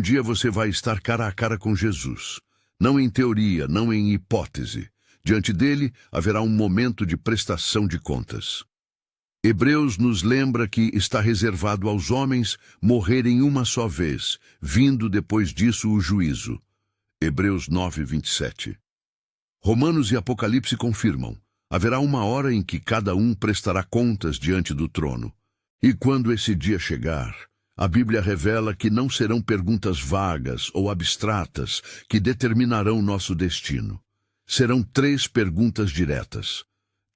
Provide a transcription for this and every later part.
dia você vai estar cara a cara com Jesus. Não em teoria, não em hipótese. Diante dele, haverá um momento de prestação de contas. Hebreus nos lembra que está reservado aos homens morrerem uma só vez, vindo depois disso o juízo. Hebreus 9:27. Romanos e Apocalipse confirmam. Haverá uma hora em que cada um prestará contas diante do trono. E quando esse dia chegar, a Bíblia revela que não serão perguntas vagas ou abstratas que determinarão nosso destino. Serão 3 perguntas diretas.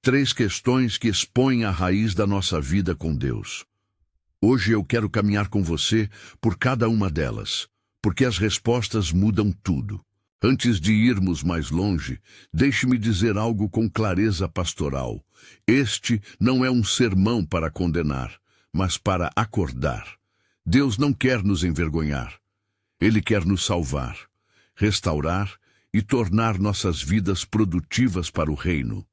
3 questões que expõem a raiz da nossa vida com Deus. Hoje eu quero caminhar com você por cada uma delas, porque as respostas mudam tudo. Antes de irmos mais longe, deixe-me dizer algo com clareza pastoral. Este não é um sermão para condenar, mas para acordar. Deus não quer nos envergonhar. Ele quer nos salvar, restaurar e tornar nossas vidas produtivas para o reino.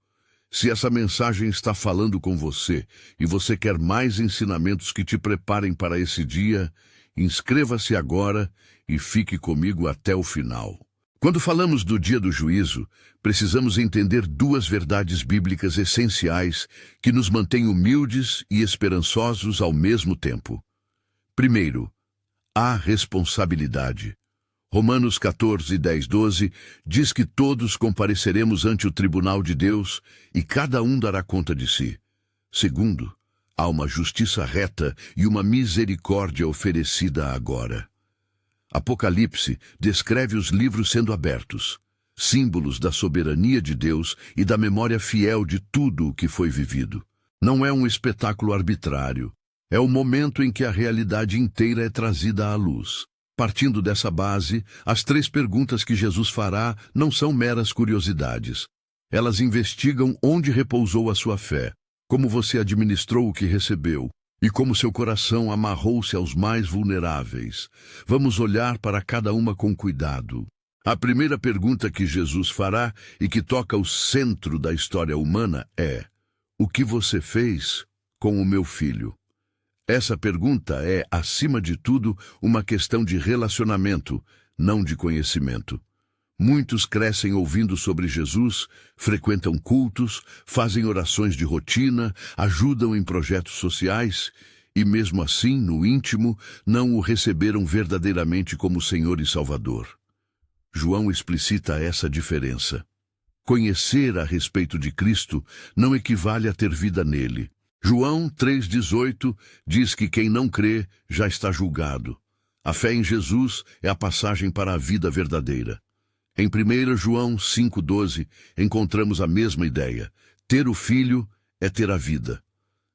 Se essa mensagem está falando com você e você quer mais ensinamentos que te preparem para esse dia, inscreva-se agora e fique comigo até o final. Quando falamos do dia do juízo, precisamos entender 2 verdades bíblicas essenciais que nos mantêm humildes e esperançosos ao mesmo tempo. Primeiro, há responsabilidade. Romanos 14:10-12 diz que todos compareceremos ante o tribunal de Deus e cada um dará conta de si. Segundo, há uma justiça reta e uma misericórdia oferecida agora. Apocalipse descreve os livros sendo abertos, símbolos da soberania de Deus e da memória fiel de tudo o que foi vivido. Não é um espetáculo arbitrário, é o momento em que a realidade inteira é trazida à luz. Partindo dessa base, as 3 perguntas que Jesus fará não são meras curiosidades. Elas investigam onde repousou a sua fé, como você administrou o que recebeu e como seu coração amarrou-se aos mais vulneráveis. Vamos olhar para cada uma com cuidado. A primeira pergunta que Jesus fará e que toca o centro da história humana é: o que você fez com o meu filho? Essa pergunta é, acima de tudo, uma questão de relacionamento, não de conhecimento. Muitos crescem ouvindo sobre Jesus, frequentam cultos, fazem orações de rotina, ajudam em projetos sociais e, mesmo assim, no íntimo, não o receberam verdadeiramente como Senhor e Salvador. João explicita essa diferença. Conhecer a respeito de Cristo não equivale a ter vida nele. João 3,18 diz que quem não crê já está julgado. A fé em Jesus é a passagem para a vida verdadeira. Em 1 João 5,12 encontramos a mesma ideia. Ter o Filho é ter a vida.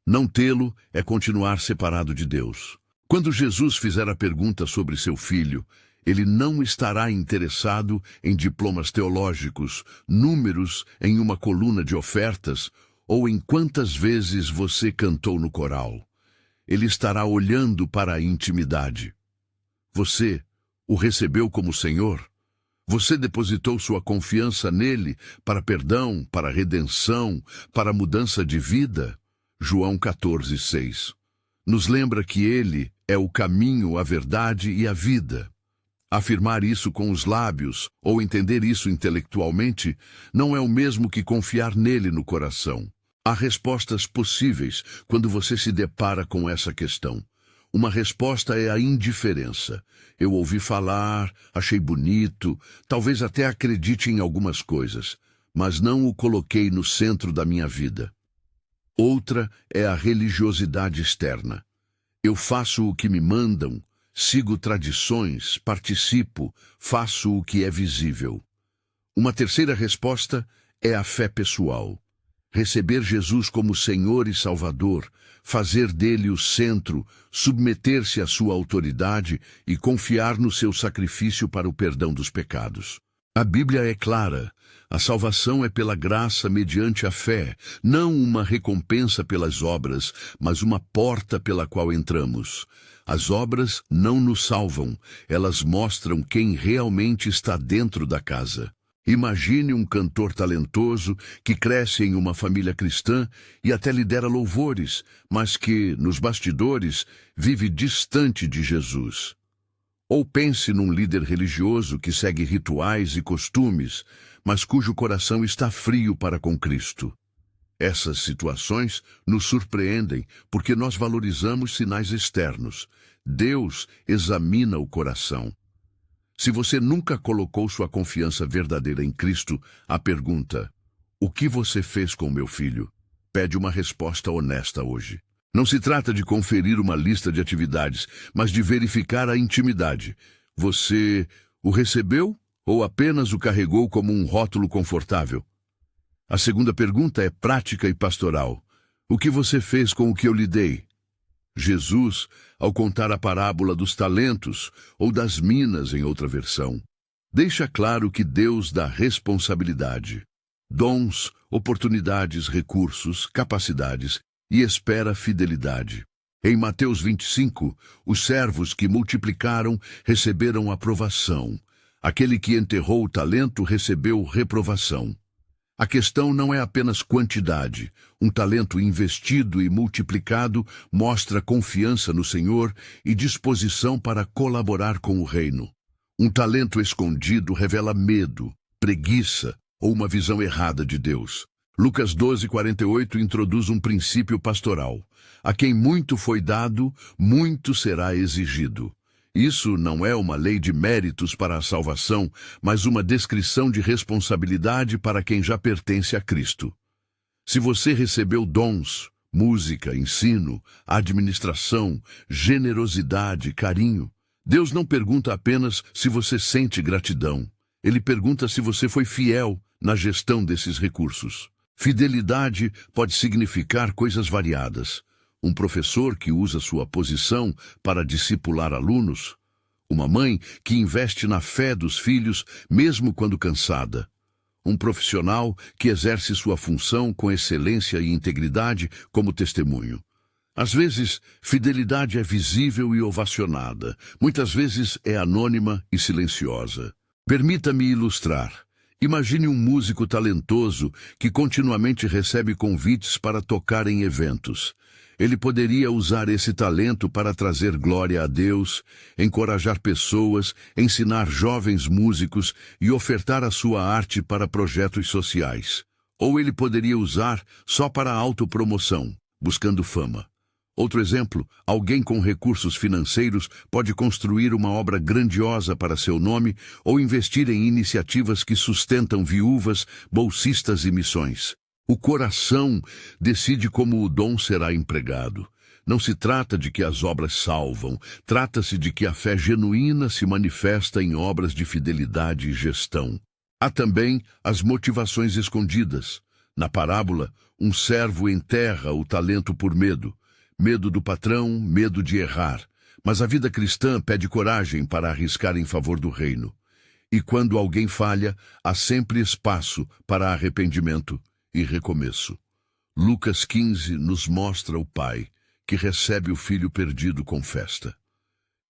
Não tê-lo é continuar separado de Deus. Quando Jesus fizer a pergunta sobre seu Filho, ele não estará interessado em diplomas teológicos, números em uma coluna de ofertas ou em quantas vezes você cantou no coral. Ele estará olhando para a intimidade. Você o recebeu como Senhor? Você depositou sua confiança nele para perdão, para redenção, para mudança de vida? João 14,6. Nos lembra que ele é o caminho, a verdade e a vida. Afirmar isso com os lábios ou entender isso intelectualmente não é o mesmo que confiar nele no coração. Há respostas possíveis quando você se depara com essa questão. Uma resposta é a indiferença. Eu ouvi falar, achei bonito, talvez até acredite em algumas coisas, mas não o coloquei no centro da minha vida. Outra é a religiosidade externa. Eu faço o que me mandam, sigo tradições, participo, faço o que é visível. Uma terceira resposta é a fé pessoal. Receber Jesus como Senhor e Salvador, fazer dele o centro, submeter-se à sua autoridade e confiar no seu sacrifício para o perdão dos pecados. A Bíblia é clara. A salvação é pela graça mediante a fé, não uma recompensa pelas obras, mas uma porta pela qual entramos. As obras não nos salvam, elas mostram quem realmente está dentro da casa. Imagine um cantor talentoso que cresce em uma família cristã e até lidera louvores, mas que, nos bastidores, vive distante de Jesus. Ou pense num líder religioso que segue rituais e costumes, mas cujo coração está frio para com Cristo. Essas situações nos surpreendem porque nós valorizamos sinais externos. Deus examina o coração. Se você nunca colocou sua confiança verdadeira em Cristo, a pergunta: o que você fez com meu filho? Pede uma resposta honesta hoje. Não se trata de conferir uma lista de atividades, mas de verificar a intimidade. Você o recebeu ou apenas o carregou como um rótulo confortável? A segunda pergunta é prática e pastoral. O que você fez com o que eu lhe dei? Jesus, ao contar a parábola dos talentos, ou das minas em outra versão, deixa claro que Deus dá responsabilidade, dons, oportunidades, recursos, capacidades e espera fidelidade. Em Mateus 25, os servos que multiplicaram receberam aprovação. Aquele que enterrou o talento recebeu reprovação. A questão não é apenas quantidade. Um talento investido e multiplicado mostra confiança no Senhor e disposição para colaborar com o reino. Um talento escondido revela medo, preguiça ou uma visão errada de Deus. Lucas 12:48 introduz um princípio pastoral. A quem muito foi dado, muito será exigido. Isso não é uma lei de méritos para a salvação, mas uma descrição de responsabilidade para quem já pertence a Cristo. Se você recebeu dons, música, ensino, administração, generosidade, carinho, Deus não pergunta apenas se você sente gratidão. Ele pergunta se você foi fiel na gestão desses recursos. Fidelidade pode significar coisas variadas. Um professor que usa sua posição para discipular alunos. Uma mãe que investe na fé dos filhos, mesmo quando cansada. Um profissional que exerce sua função com excelência e integridade como testemunho. Às vezes, fidelidade é visível e ovacionada. Muitas vezes é anônima e silenciosa. Permita-me ilustrar. Imagine um músico talentoso que continuamente recebe convites para tocar em eventos. Ele poderia usar esse talento para trazer glória a Deus, encorajar pessoas, ensinar jovens músicos e ofertar a sua arte para projetos sociais. Ou ele poderia usar só para autopromoção, buscando fama. Outro exemplo, alguém com recursos financeiros pode construir uma obra grandiosa para seu nome ou investir em iniciativas que sustentam viúvas, bolsistas e missões. O coração decide como o dom será empregado. Não se trata de que as obras salvam, trata-se de que a fé genuína se manifesta em obras de fidelidade e gestão. Há também as motivações escondidas. Na parábola, um servo enterra o talento por medo. Medo do patrão, medo de errar. Mas a vida cristã pede coragem para arriscar em favor do reino. E quando alguém falha, há sempre espaço para arrependimento e recomeço. Lucas 15 nos mostra o pai, que recebe o filho perdido com festa.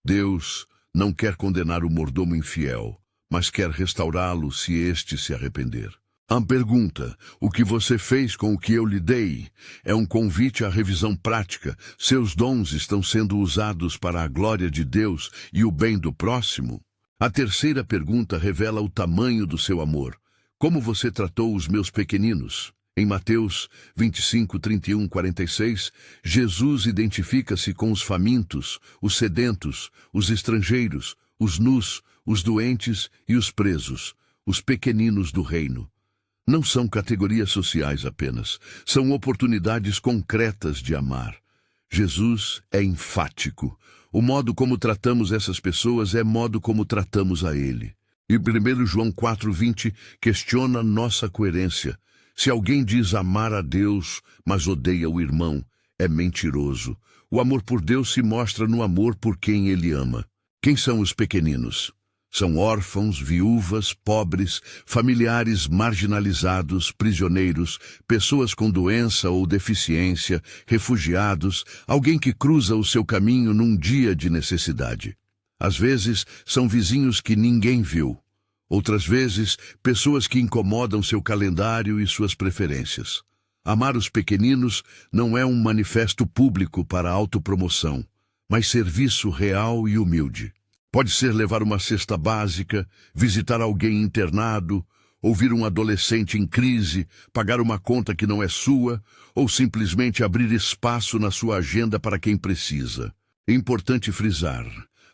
Deus não quer condenar o mordomo infiel, mas quer restaurá-lo se este se arrepender. A pergunta, o que você fez com o que eu lhe dei, é um convite à revisão prática. Seus dons estão sendo usados para a glória de Deus e o bem do próximo? A terceira pergunta revela o tamanho do seu amor. Como você tratou os meus pequeninos? Em Mateus 25, 31, 46, Jesus identifica-se com os famintos, os sedentos, os estrangeiros, os nus, os doentes e os presos, os pequeninos do reino. Não são categorias sociais apenas, são oportunidades concretas de amar. Jesus é enfático. O modo como tratamos essas pessoas é modo como tratamos a Ele. E 1 João 4:20 questiona nossa coerência. Se alguém diz amar a Deus, mas odeia o irmão, é mentiroso. O amor por Deus se mostra no amor por quem Ele ama. Quem são os pequeninos? São órfãos, viúvas, pobres, familiares marginalizados, prisioneiros, pessoas com doença ou deficiência, refugiados, alguém que cruza o seu caminho num dia de necessidade. Às vezes, são vizinhos que ninguém viu. Outras vezes, pessoas que incomodam seu calendário e suas preferências. Amar os pequeninos não é um manifesto público para autopromoção, mas serviço real e humilde. Pode ser levar uma cesta básica, visitar alguém internado, ouvir um adolescente em crise, pagar uma conta que não é sua, ou simplesmente abrir espaço na sua agenda para quem precisa. É importante frisar: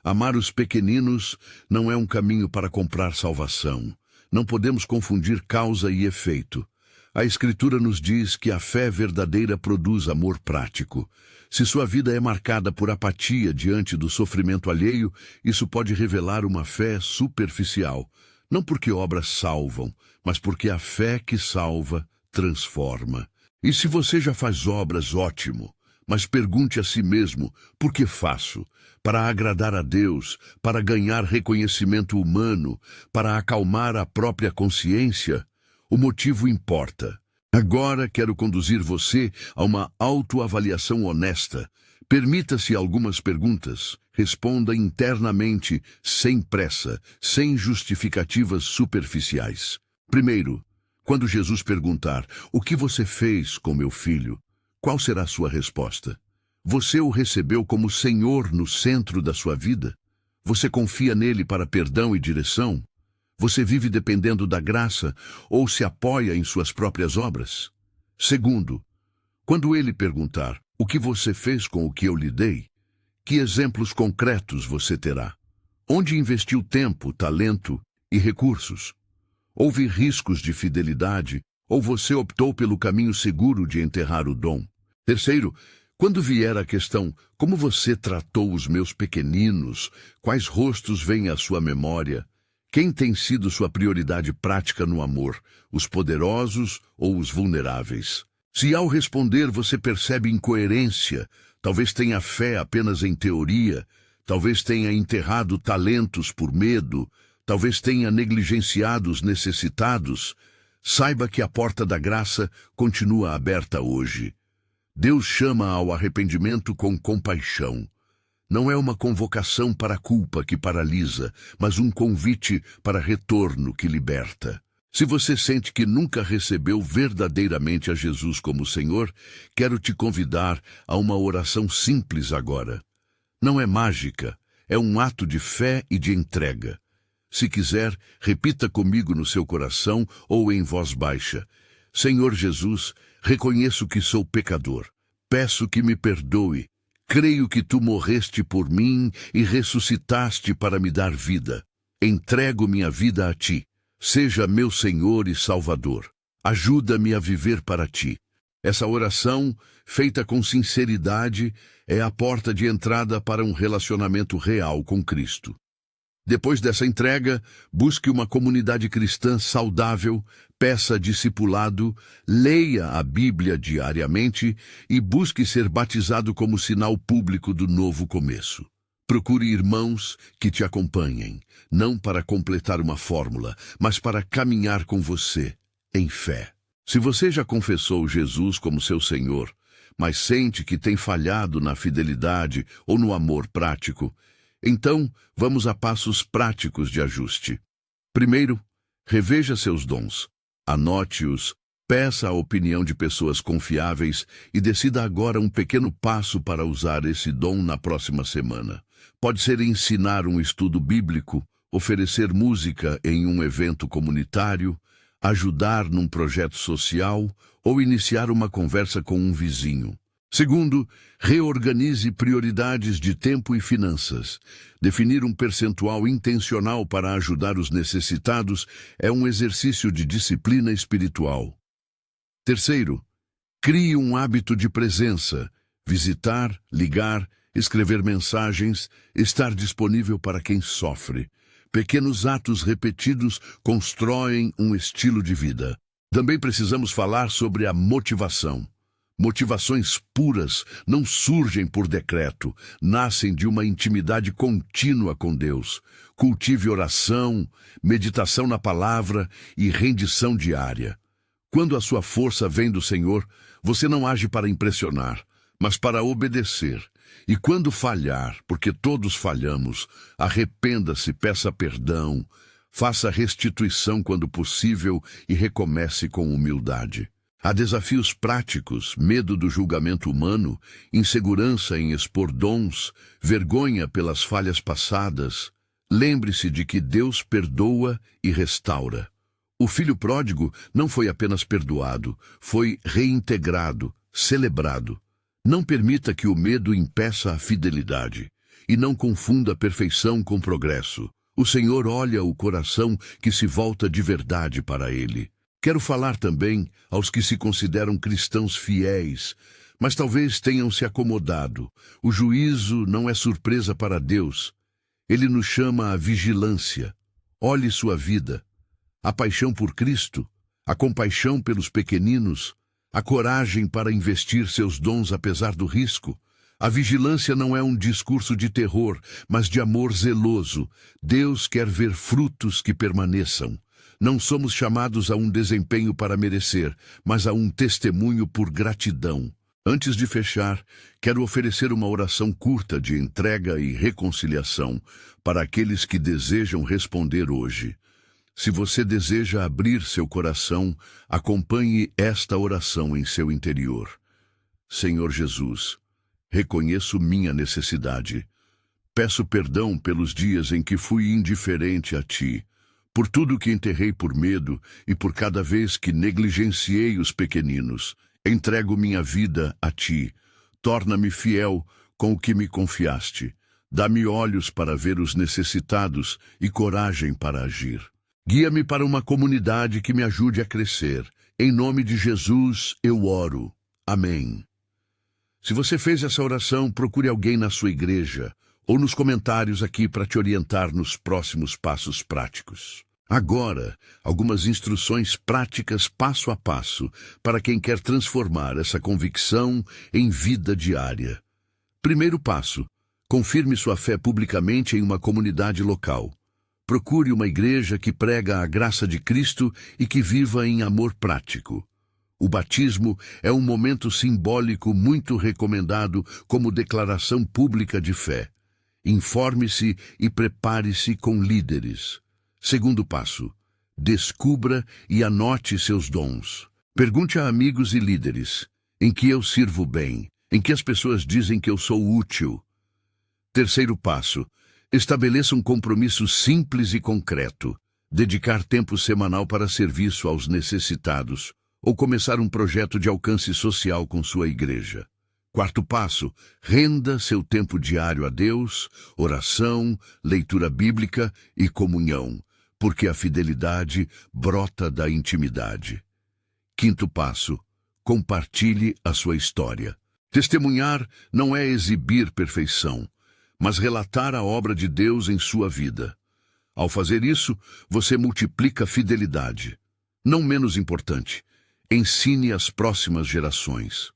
amar os pequeninos não é um caminho para comprar salvação. Não podemos confundir causa e efeito. A Escritura nos diz que a fé verdadeira produz amor prático. Se sua vida é marcada por apatia diante do sofrimento alheio, isso pode revelar uma fé superficial. Não porque obras salvam, mas porque a fé que salva transforma. E se você já faz obras, ótimo. Mas pergunte a si mesmo: por que faço? Para agradar a Deus, para ganhar reconhecimento humano, para acalmar a própria consciência? O motivo importa. Agora quero conduzir você a uma autoavaliação honesta. Permita-se algumas perguntas. Responda internamente, sem pressa, sem justificativas superficiais. Primeiro, quando Jesus perguntar: o que você fez com meu filho? Qual será a sua resposta? Você o recebeu como Senhor no centro da sua vida? Você confia nele para perdão e direção? Você vive dependendo da graça ou se apoia em suas próprias obras? Segundo, quando ele perguntar: o que você fez com o que eu lhe dei? Que exemplos concretos você terá? Onde investiu tempo, talento e recursos? Houve riscos de fidelidade ou você optou pelo caminho seguro de enterrar o dom? Terceiro, quando vier a questão: como você tratou os meus pequeninos? Quais rostos vêm à sua memória? Quem tem sido sua prioridade prática no amor, os poderosos ou os vulneráveis? Se ao responder você percebe incoerência, talvez tenha fé apenas em teoria, talvez tenha enterrado talentos por medo, talvez tenha negligenciado os necessitados, saiba que a porta da graça continua aberta hoje. Deus chama ao arrependimento com compaixão. Não é uma convocação para a culpa que paralisa, mas um convite para retorno que liberta. Se você sente que nunca recebeu verdadeiramente a Jesus como Senhor, quero te convidar a uma oração simples agora. Não é mágica, é um ato de fé e de entrega. Se quiser, repita comigo no seu coração ou em voz baixa: Senhor Jesus, reconheço que sou pecador. Peço que me perdoe. Creio que tu morreste por mim e ressuscitaste para me dar vida. Entrego minha vida a ti. Seja meu Senhor e Salvador. Ajuda-me a viver para ti. Essa oração, feita com sinceridade, é a porta de entrada para um relacionamento real com Cristo. Depois dessa entrega, busque uma comunidade cristã saudável, peça discipulado, leia a Bíblia diariamente e busque ser batizado como sinal público do novo começo. Procure irmãos que te acompanhem, não para completar uma fórmula, mas para caminhar com você em fé. Se você já confessou Jesus como seu Senhor, mas sente que tem falhado na fidelidade ou no amor prático, então vamos a passos práticos de ajuste. Primeiro, reveja seus dons. Anote-os, peça a opinião de pessoas confiáveis e decida agora um pequeno passo para usar esse dom na próxima semana. Pode ser ensinar um estudo bíblico, oferecer música em um evento comunitário, ajudar num projeto social ou iniciar uma conversa com um vizinho. Segundo, reorganize prioridades de tempo e finanças. Definir um percentual intencional para ajudar os necessitados é um exercício de disciplina espiritual. Terceiro, crie um hábito de presença. Visitar, ligar, escrever mensagens, estar disponível para quem sofre. Pequenos atos repetidos constroem um estilo de vida. Também precisamos falar sobre a motivação. Motivações puras não surgem por decreto, nascem de uma intimidade contínua com Deus. Cultive oração, meditação na palavra e rendição diária. Quando a sua força vem do Senhor, você não age para impressionar, mas para obedecer. E quando falhar, porque todos falhamos, arrependa-se, peça perdão, faça restituição quando possível e recomece com humildade. Há desafios práticos, medo do julgamento humano, insegurança em expor dons, vergonha pelas falhas passadas. Lembre-se de que Deus perdoa e restaura. O filho pródigo não foi apenas perdoado, foi reintegrado, celebrado. Não permita que o medo impeça a fidelidade. E não confunda perfeição com progresso. O Senhor olha o coração que se volta de verdade para Ele. Quero falar também aos que se consideram cristãos fiéis, mas talvez tenham se acomodado. O juízo não é surpresa para Deus. Ele nos chama à vigilância. Olhe sua vida. A paixão por Cristo, a compaixão pelos pequeninos, a coragem para investir seus dons apesar do risco. A vigilância não é um discurso de terror, mas de amor zeloso. Deus quer ver frutos que permaneçam. Não somos chamados a um desempenho para merecer, mas a um testemunho por gratidão. Antes de fechar, quero oferecer uma oração curta de entrega e reconciliação para aqueles que desejam responder hoje. Se você deseja abrir seu coração, acompanhe esta oração em seu interior. Senhor Jesus, reconheço minha necessidade. Peço perdão pelos dias em que fui indiferente a Ti, por tudo que enterrei por medo e por cada vez que negligenciei os pequeninos. Entrego minha vida a Ti. Torna-me fiel com o que me confiaste. Dá-me olhos para ver os necessitados e coragem para agir. Guia-me para uma comunidade que me ajude a crescer. Em nome de Jesus, eu oro. Amém. Se você fez essa oração, procure alguém na sua igreja ou nos comentários aqui para te orientar nos próximos passos práticos. Agora, algumas instruções práticas passo a passo para quem quer transformar essa convicção em vida diária. Primeiro passo: confirme sua fé publicamente em uma comunidade local. Procure uma igreja que prega a graça de Cristo e que viva em amor prático. O batismo é um momento simbólico muito recomendado como declaração pública de fé. Informe-se e prepare-se com líderes. Segundo passo: descubra e anote seus dons. Pergunte a amigos e líderes: em que eu sirvo bem? Em que as pessoas dizem que eu sou útil? Terceiro passo: estabeleça um compromisso simples e concreto. Dedicar tempo semanal para serviço aos necessitados, ou começar um projeto de alcance social com sua igreja. Quarto passo: renda seu tempo diário a Deus, oração, leitura bíblica e comunhão, porque a fidelidade brota da intimidade. Quinto passo: compartilhe a sua história. Testemunhar não é exibir perfeição, mas relatar a obra de Deus em sua vida. Ao fazer isso, você multiplica a fidelidade. Não menos importante, ensine as próximas gerações.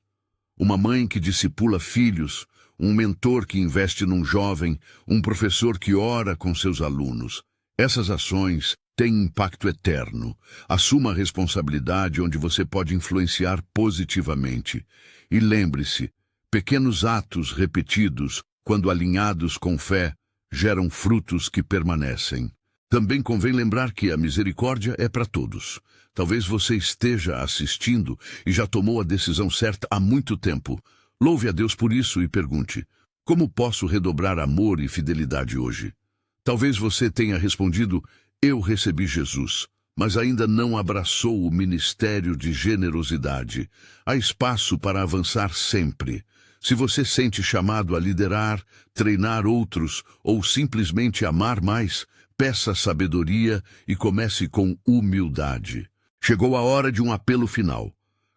Uma mãe que discipula filhos, um mentor que investe num jovem, um professor que ora com seus alunos. Essas ações têm impacto eterno. Assuma a responsabilidade onde você pode influenciar positivamente. E lembre-se, pequenos atos repetidos, quando alinhados com fé, geram frutos que permanecem. Também convém lembrar que a misericórdia é para todos. Talvez você esteja assistindo e já tomou a decisão certa há muito tempo. Louve a Deus por isso e pergunte: como posso redobrar amor e fidelidade hoje? Talvez você tenha respondido: eu recebi Jesus, mas ainda não abraçou o ministério de generosidade. Há espaço para avançar sempre. Se você sente chamado a liderar, treinar outros ou simplesmente amar mais, peça sabedoria e comece com humildade. Chegou a hora de um apelo final.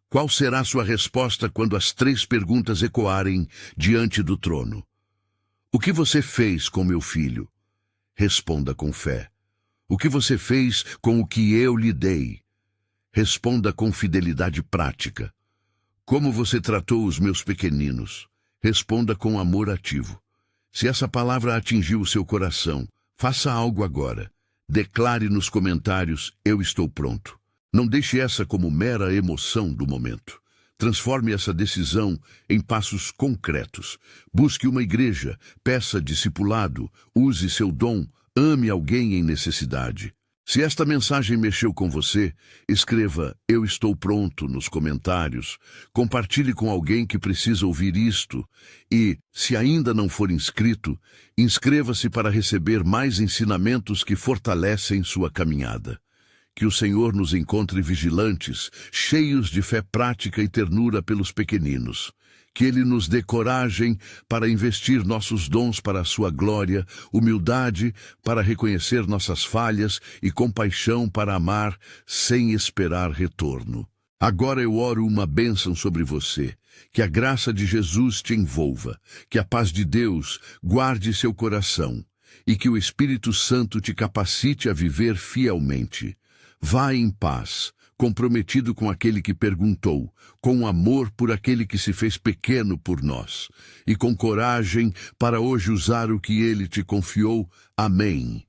Qual será sua resposta quando as 3 perguntas ecoarem diante do trono? O que você fez com meu filho? Responda com fé. O que você fez com o que eu lhe dei? Responda com fidelidade prática. Como você tratou os meus pequeninos? Responda com amor ativo. Se essa palavra atingiu o seu coração, faça algo agora. Declare nos comentários: eu estou pronto. Não deixe essa como mera emoção do momento. Transforme essa decisão em passos concretos. Busque uma igreja, peça discipulado, use seu dom, ame alguém em necessidade. Se esta mensagem mexeu com você, escreva "Eu estou pronto" nos comentários, compartilhe com alguém que precisa ouvir isto e, se ainda não for inscrito, inscreva-se para receber mais ensinamentos que fortalecem sua caminhada. Que o Senhor nos encontre vigilantes, cheios de fé prática e ternura pelos pequeninos. Que Ele nos dê coragem para investir nossos dons para a sua glória, humildade para reconhecer nossas falhas e compaixão para amar sem esperar retorno. Agora eu oro uma bênção sobre você. Que a graça de Jesus te envolva, que a paz de Deus guarde seu coração e que o Espírito Santo te capacite a viver fielmente. Vá em paz, comprometido com aquele que perguntou, com amor por aquele que se fez pequeno por nós, e com coragem para hoje usar o que ele te confiou. Amém.